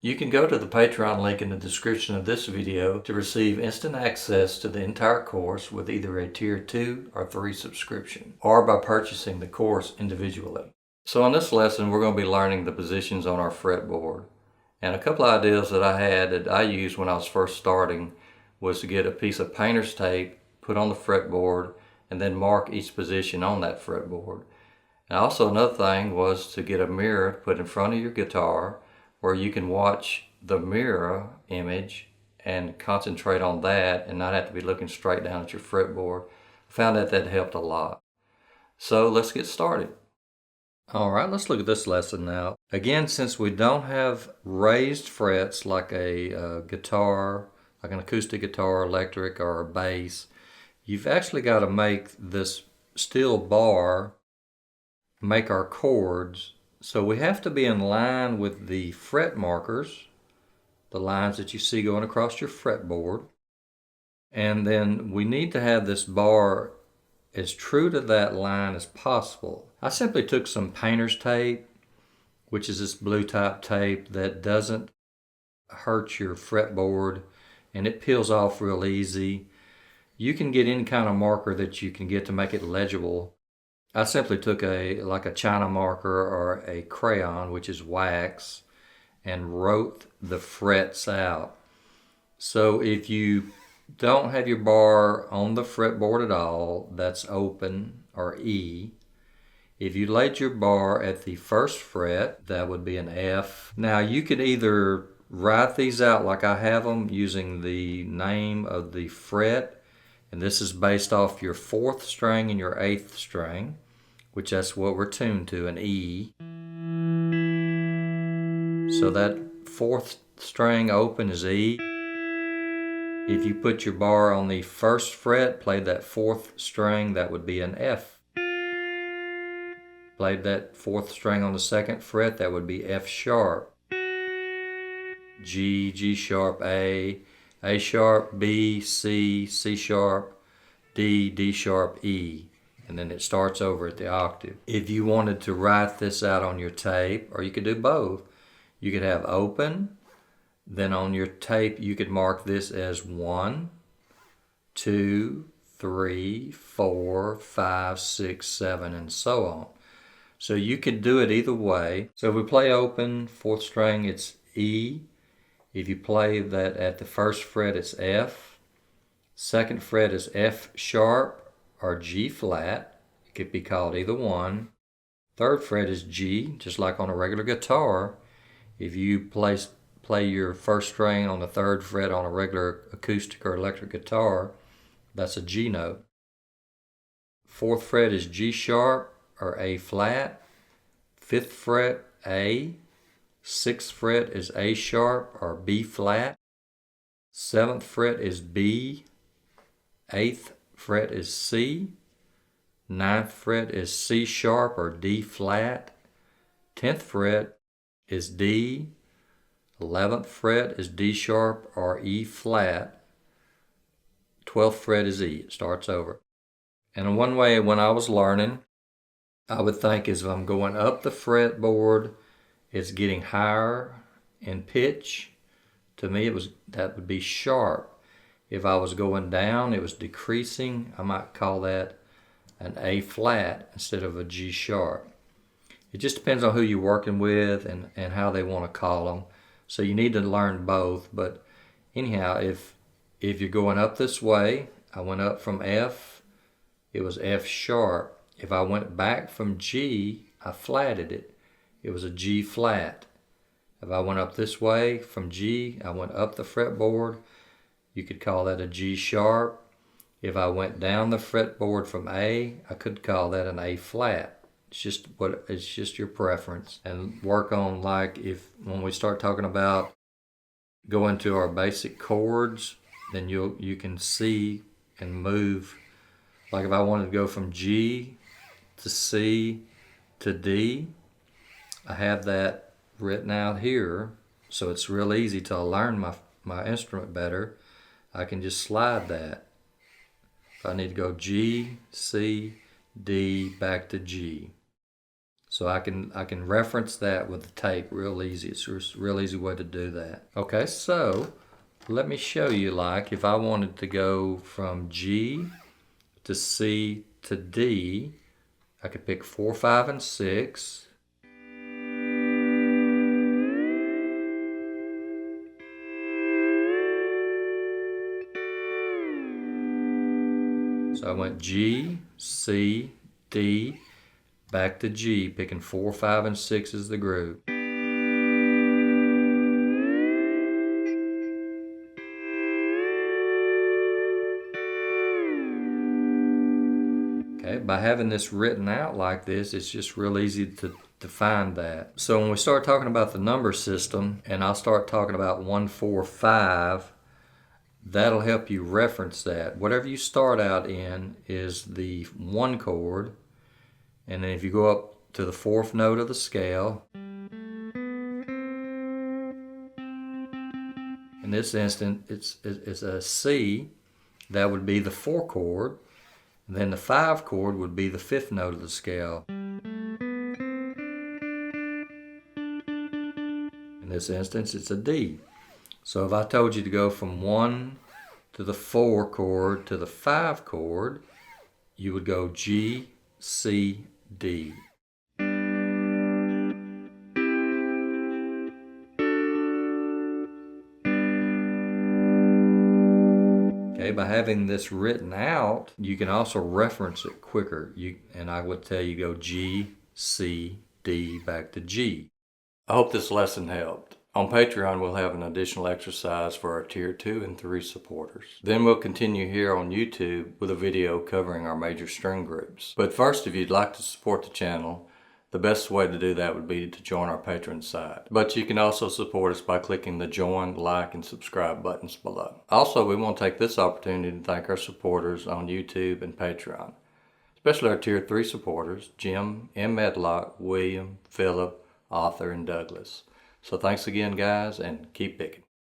You can go to the Patreon link in the description of this video to receive instant access to the entire course with either a Tier 2 or 3 subscription, or by purchasing the course individually. So in this lesson, we're going to be learning the positions on our fretboard. And a couple of ideas that I had that I used when I was first starting was to get a piece of painter's tape, put on the fretboard, and then mark each position on that fretboard. And also another thing was to get a mirror to put in front of your guitar where you can watch the mirror image and concentrate on that and not have to be looking straight down at your fretboard. I found that helped a lot. So let's get started. All right, let's look at this lesson now. Again, since we don't have raised frets like a guitar, like an acoustic guitar, electric, or a bass, you've actually got to make this steel bar make our chords. So we have to be in line with the fret markers, the lines that you see going across your fretboard. And then we need to have this bar as true to that line as possible. I simply took some painter's tape, which is this blue type tape that doesn't hurt your fretboard and it peels off real easy. You can get any kind of marker that you can get to make it legible. I simply took like a China marker or a crayon, which is wax, and wrote the frets out. So if you don't have your bar on the fretboard at all, that's open, or E. If you laid your bar at the first fret, that would be an F. Now you could either write these out like I have them using the name of the fret, and this is based off your 4th string and your 8th string, which that's what we're tuned to, an E. So that 4th string open is E. If you put your bar on the 1st fret, played that 4th string, that would be an F. Played that 4th string on the 2nd fret, that would be F sharp. G, G sharp, A sharp, B, C, C sharp, D, D sharp, E. And then it starts over at the octave. If you wanted to write this out on your tape, or you could do both, you could have open, then on your tape you could mark this as 1, 2, 3, 4, 5, 6, 7, and so on. So you could do it either way. So if we play open, 4th string, it's E. If you play that at the 1st fret, it's F. 2nd fret is F sharp or G flat. It could be called either one. 3rd fret is G, just like on a regular guitar. If you play your 1st string on the 3rd fret on a regular acoustic or electric guitar, that's a G note. 4th fret is G sharp or A flat. 5th fret, A. 6th fret is A sharp or B flat. 7th fret is B. 8th fret is C. 9th fret is C sharp or D flat. 10th fret is D. 11th fret is D sharp or E flat. 12th fret is E. It starts over. And one way when I was learning, I would think is if I'm going up the fretboard, it's getting higher in pitch. To me, that would be sharp. If I was going down, it was decreasing. I might call that an A flat instead of a G sharp. It just depends on who you're working with and how they want to call them. So you need to learn both. But anyhow, if you're going up this way, I went up from F, it was F sharp. If I went back from G, I flatted it. It was a G flat. If I went up this way from G, I went up the fretboard. You could call that a G sharp. If I went down the fretboard from A, I could call that an A flat. It's just your preference. And work on, like, when we start talking about going to our basic chords, then you can see and move. Like if I wanted to go from G to C to D, I have that written out here, so it's real easy to learn my instrument better. I can just slide that. If I need to go G, C, D, back to G. So I can reference that with the tape real easy. It's a real easy way to do that. Okay, so let me show you, like if I wanted to go from G to C to D, I could pick 4, 5, and 6. So I went G, C, D, back to G, picking 4, 5, and 6 as the group. Okay, by having this written out like this, it's just real easy to find that. So when we start talking about the number system, and I'll start talking about 1, 4, 5, that'll help you reference that. Whatever you start out in is the 1 chord, and then if you go up to the 4th note of the scale, in this instance it's a C, that would be the 4 chord, and then the 5 chord would be the 5th note of the scale. In this instance it's a D. So if I told you to go from 1 to the 4 chord to the 5 chord, you would go G, C, D. Okay, by having this written out, you can also reference it quicker. And I would tell you go G, C, D, back to G. I hope this lesson helped. On Patreon, we'll have an additional exercise for our Tier 2 and 3 supporters. Then we'll continue here on YouTube with a video covering our major string groups. But first, if you'd like to support the channel, the best way to do that would be to join our Patreon site. But you can also support us by clicking the join, like, and subscribe buttons below. Also, we want to take this opportunity to thank our supporters on YouTube and Patreon, especially our Tier 3 supporters, Jim, M. Medlock, William, Philip, Arthur, and Douglas. So thanks again, guys, and keep picking.